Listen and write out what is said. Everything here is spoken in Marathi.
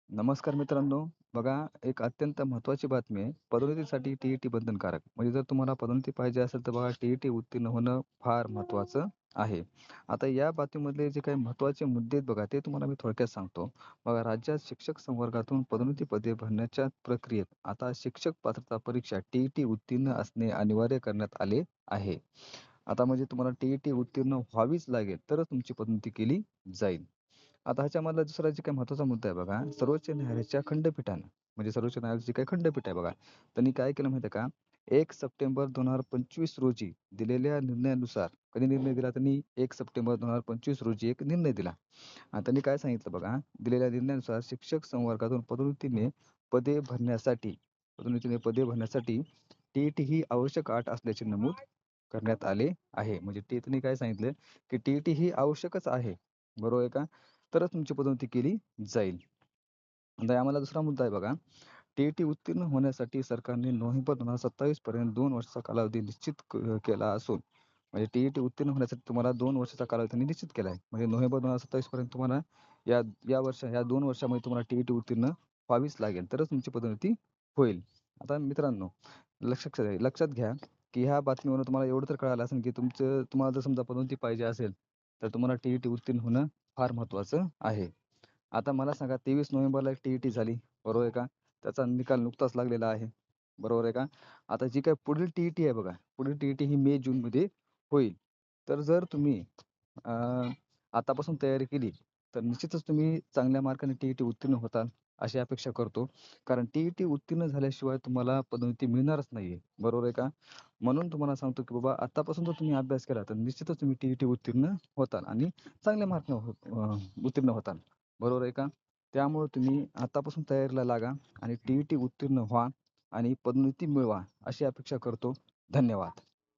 नमस्कार मित्रांनो. बघा, एक अत्यंत महत्त्वाची बातमी आहे. पदोन्नतीसाठी टी-ई-टी बंधनकारक. म्हणजे जर तुम्हाला पदोन्नती पाहिजे असेल तर बघा टी-ई-टी उत्तीर्ण होणं फार महत्त्वाचं आहे. आता या बातमीमधले जे काही महत्त्वाचे मुद्दे आहेत बघा, ते तुम्हाला मी थोडक्यात सांगतो. बघा, राज्यात शिक्षक संवर्गातून पदोन्नती पदे भरण्याच्या प्रक्रियेत आता शिक्षक पात्रता परीक्षा टी-ई-टी उत्तीर्ण असणे अनिवार्य करण्यात आले आहे. आता म्हणजे तुम्हाला टी-ई-टी उत्तीर्ण व्हावीच लागेल, तरच तुमची पदोन्नती केली जाईल. आता ह्याच्यामधला दुसरा जे काही महत्त्वाचा मुद्दा आहे बघा, सर्वोच्च न्यायालयाच्या खंडपीठानं, म्हणजे सर्वोच्च न्यायालयाची जी काही खंडपीठ आहे बघा, त्यांनी काय केलं माहिती आहे का? 1 सप्टेंबर 2025 रोजी दिलेल्या निर्णयानुसार, कधी निर्णय दिला त्यांनी? 1 सप्टेंबर 2025 रोजी एक निर्णय दिला. आणि त्यांनी काय सांगितलं बघा, दिलेल्या निर्णयानुसार शिक्षक संवर्गातून पदोन्नतीने पदे भरण्यासाठी टी-ई-टी ही आवश्यक अट असल्याचे नमूद करण्यात आले आहे. म्हणजे ते त्यांनी काय सांगितलं, की टी-ई-टी ही आवश्यकच आहे. बरोबर आहे का? तरच तुमची पदोन्नती केली जाईल. आता यामध्ये दुसरा मुद्दा आहे बघा, टी-ई-टी उत्तीर्ण होण्यासाठी सरकारने नोव्हेंबर 2027 पर्यंत 2 वर्षाचा कालावधी निश्चित केला असून, म्हणजे टी-ई-टी उत्तीर्ण होण्यासाठी तुम्हाला 2 वर्षाचा कालावधी त्यांनी निश्चित केला आहे. म्हणजे नोव्हेंबर 2027 पर्यंत तुम्हाला या या 2 वर्षामध्ये तुम्हाला टी-ई-टी उत्तीर्ण व्हावीच लागेल, तरच तुमची पदोन्नती होईल. आता मित्रांनो, लक्षात घ्या, की ह्या बातमीवरून तुम्हाला एवढं तर कळालं असेल, की तुम्हाला जर समजा पदोन्नती पाहिजे असेल, तर तुम्हाला टी-ई-टी उत्तीर्ण होणं फार महत्त्वाचं आहे. आता मला सांगा, 23 नोव्हेंबरला एक टी-ई-टी झाली, बरोबर आहे का? त्याचा निकाल नुकताच लागलेला आहे, बरोबर आहे का? आता जी काही पुढील टी-ई-टी आहे बघा, पुढील टी-ई-टी ही मे-जूनमध्ये होईल. तर जर तुम्ही अ, आतापासून तयारी केली, तर निश्चितच तुम्ही चांगल्या मार्काने टी-ई-टी उत्तीर्ण होताल, अशी अपेक्षा करतो. कारण टी-ई-टी उत्तीर्ण झाल्याशिवाय तुम्हाला पदोन्नती मिळणारच नाहीये, बरोबर आहे का? म्हणून तुम्हाला सांगतो, की बाबा आत्तापासून जर तुम्ही अभ्यास केला, तर निश्चितच तुम्ही टी-ई-टी उत्तीर्ण होताल आणि चांगल्या मार्कने उत्तीर्ण होताल. बरोबर आहे का? त्यामुळे तुम्ही आतापासून तयारीला लागा आणि टी-ई-टी उत्तीर्ण व्हा आणि पदोन्नती मिळवा, अशी अपेक्षा करतो. धन्यवाद.